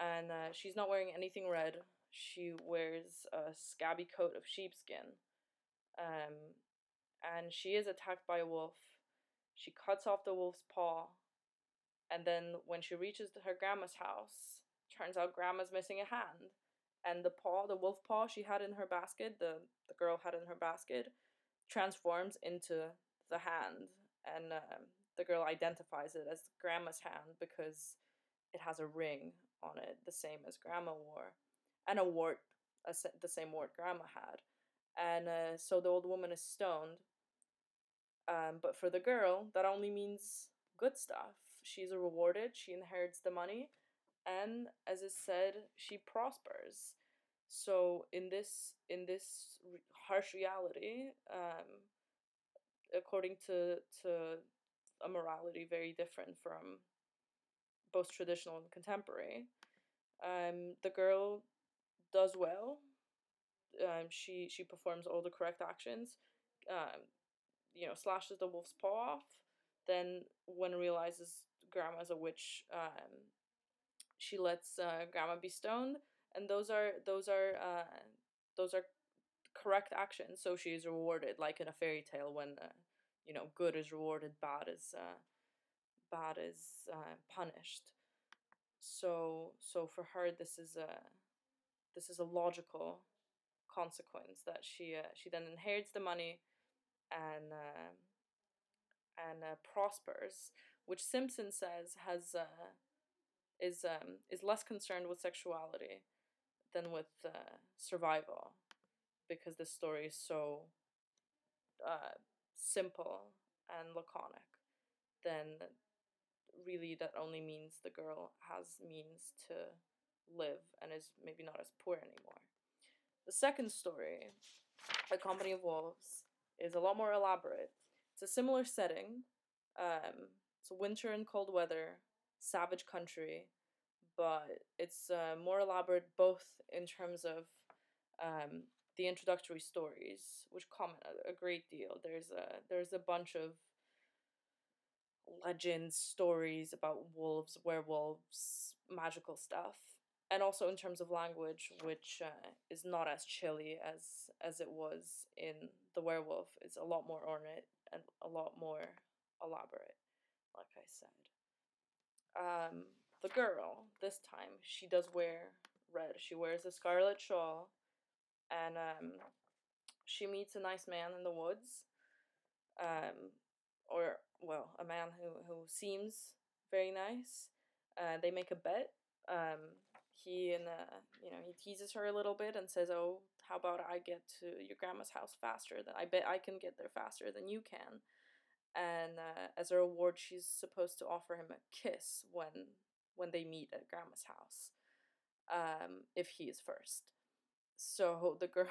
and she's not wearing anything red. She wears a scabby coat of sheepskin, um, and she is attacked by a wolf. She cuts off the wolf's paw, and then when she reaches her grandma's house, turns out grandma's missing a hand, and the wolf paw she had in her basket, the girl had in her basket, transforms into the hand, and the girl identifies it as grandma's hand because it has a ring on it, the same as grandma wore, and a wart, the same wart grandma had. And so the old woman is stoned. But for the girl, that only means good stuff. She's rewarded, she inherits the money, and as is said, she prospers. So in this harsh reality, according to a morality very different from both traditional and contemporary, the girl does well. She performs all the correct actions. Um, slashes the wolf's paw off. Then, when realizes grandma's a witch, she lets grandma be stoned, and those are correct actions. So she is rewarded, like in a fairy tale, when good is rewarded, bad is punished. So for her, this is a logical consequence that she then inherits the money and prospers, which Simpson says has is less concerned with sexuality than with survival, because the story is so simple and laconic. Then really that only means the girl has means to live and is maybe not as poor anymore. The second story, A Company of Wolves, is a lot more elaborate. It's a similar setting. It's winter and cold weather, savage country, but it's more elaborate both in terms of the introductory stories, which comment a great deal. There's a bunch of legends, stories about wolves, werewolves, magical stuff, and also in terms of language, which is not as chilly as it was in the Werewolf. It's a lot more ornate and a lot more elaborate, like I said. The girl, this time, she does wear red. She wears a scarlet shawl, and she meets a nice man in the woods, or, well, a man who seems very nice. They make a bet. He he teases her a little bit and says, "Oh, how about I get to your grandma's house faster? Than I bet I can get there faster than you can." And as a reward, she's supposed to offer him a kiss when they meet at grandma's house, if he is first. So the girl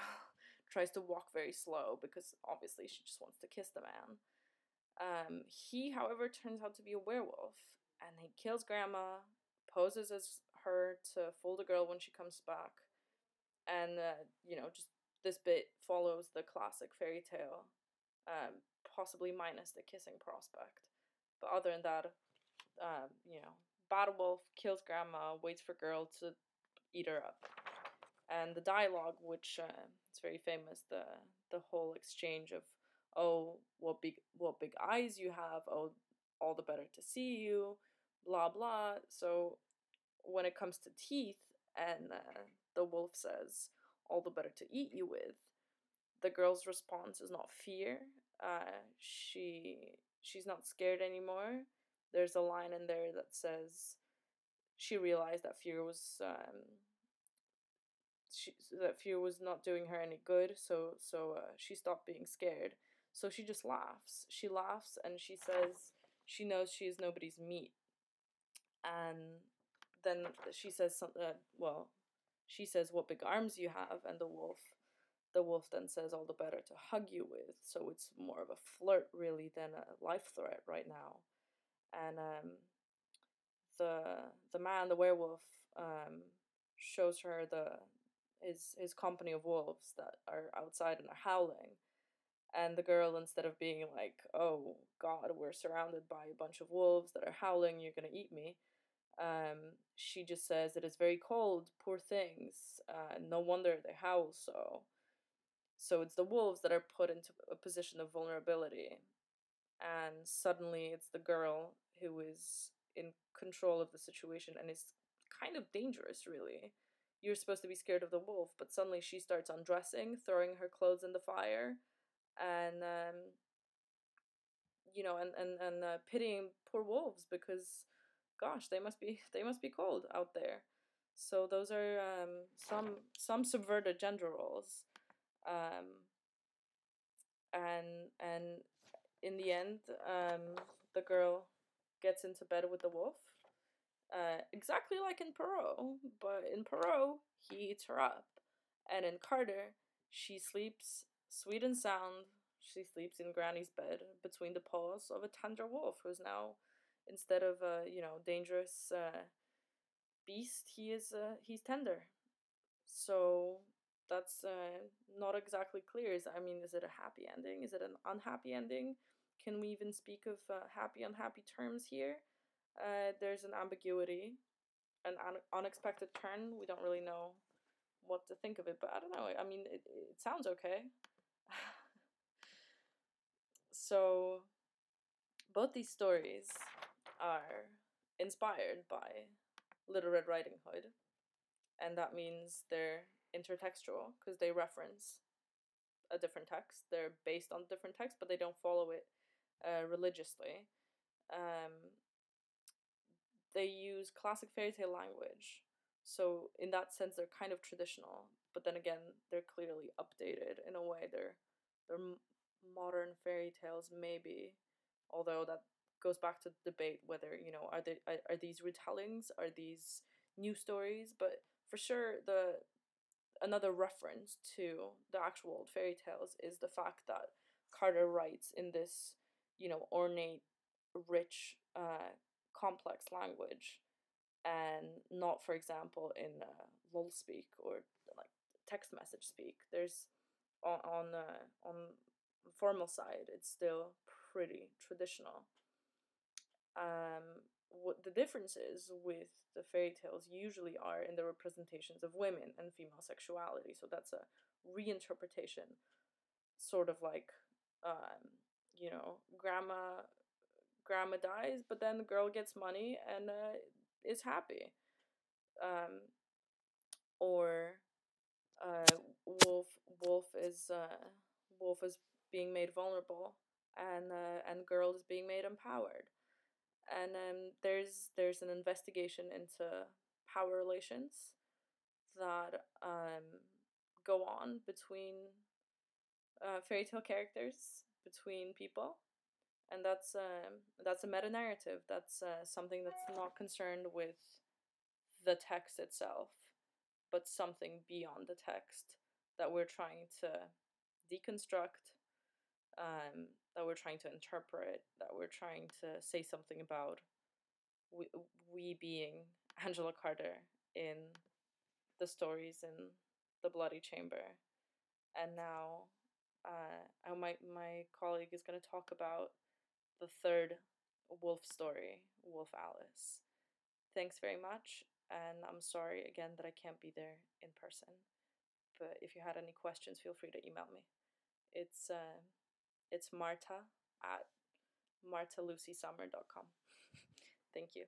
tries to walk very slow because obviously she just wants to kiss the man. He, however, turns out to be a werewolf, and he kills grandma, poses as her to fool the girl when she comes back, and just this bit follows the classic fairy tale, possibly minus the kissing prospect. But other than that, bad wolf kills grandma, waits for girl to eat her up. And the dialogue, which it's very famous, the whole exchange of, "Oh, what big eyes you have, oh, all the better to see you," blah blah. So when it comes to teeth, and the wolf says, "All the better to eat you with," the girl's response is not fear. She's not scared anymore. There's a line in there that says she realized that fear was not doing her any good, so she stopped being scared. So she just laughs. She laughs and she says she knows she is nobody's meat. And then she says something. She says, "What big arms you have," and the wolf then says, "All the better to hug you with." So it's more of a flirt really than a life threat right now. And the man, the werewolf, shows her his company of wolves that are outside and are howling. And the girl, instead of being like, "Oh God, we're surrounded by a bunch of wolves that are howling, you're gonna eat me," She just says it is very cold, poor things. No wonder they howl so. So it's the wolves that are put into a position of vulnerability, and suddenly it's the girl who is in control of the situation and is kind of dangerous, really. You're supposed to be scared of the wolf, but suddenly she starts undressing, throwing her clothes in the fire, and pitying poor wolves because, gosh, they must be cold out there. So those are some subverted gender roles, um, and in the end, the girl gets into bed with the wolf, exactly like in Perot, but in Perot he eats her up, and in Carter she sleeps sweet and sound. She sleeps in Granny's bed between the paws of a tender wolf who's now, instead of a dangerous beast, he's tender. So that's not exactly clear. Is it a happy ending? Is it an unhappy ending? Can we even speak of happy, unhappy terms here? There's an ambiguity, an unexpected turn. We don't really know what to think of it, but I don't know. It sounds okay. So both these stories are inspired by Little Red Riding Hood, and that means they're intertextual because they reference a different text. They're based on different text, but they don't follow it religiously. Um, they use classic fairy tale language, so in that sense, they're kind of traditional. But then again, they're clearly updated in a way. They're modern fairy tales, maybe, although that goes back to the debate whether are these retellings, are these new stories. But for sure, the another reference to the actual old fairy tales is the fact that Carter writes in this, ornate, rich, complex language, and not, for example, in lol speak or like text message speak. There's on the formal side, it's still pretty traditional. What the differences with the fairy tales usually are in the representations of women and female sexuality. So that's a reinterpretation, sort of like, grandma dies, but then the girl gets money and is happy. Um, or uh, wolf wolf is wolf is being made vulnerable, and girl is being made empowered. And there's an investigation into power relations that go on between fairy tale characters, between people, and that's a meta narrative. That's something that's not concerned with the text itself, but something beyond the text that we're trying to deconstruct, that we're trying to interpret, that we're trying to say something about. We being Angela Carter in the stories in the Bloody Chamber. And now my colleague is going to talk about the third wolf story, Wolf Alice. Thanks very much, and I'm sorry again that I can't be there in person. But if you had any questions, feel free to email me. It's Marta at martalucysummer.com. Thank you.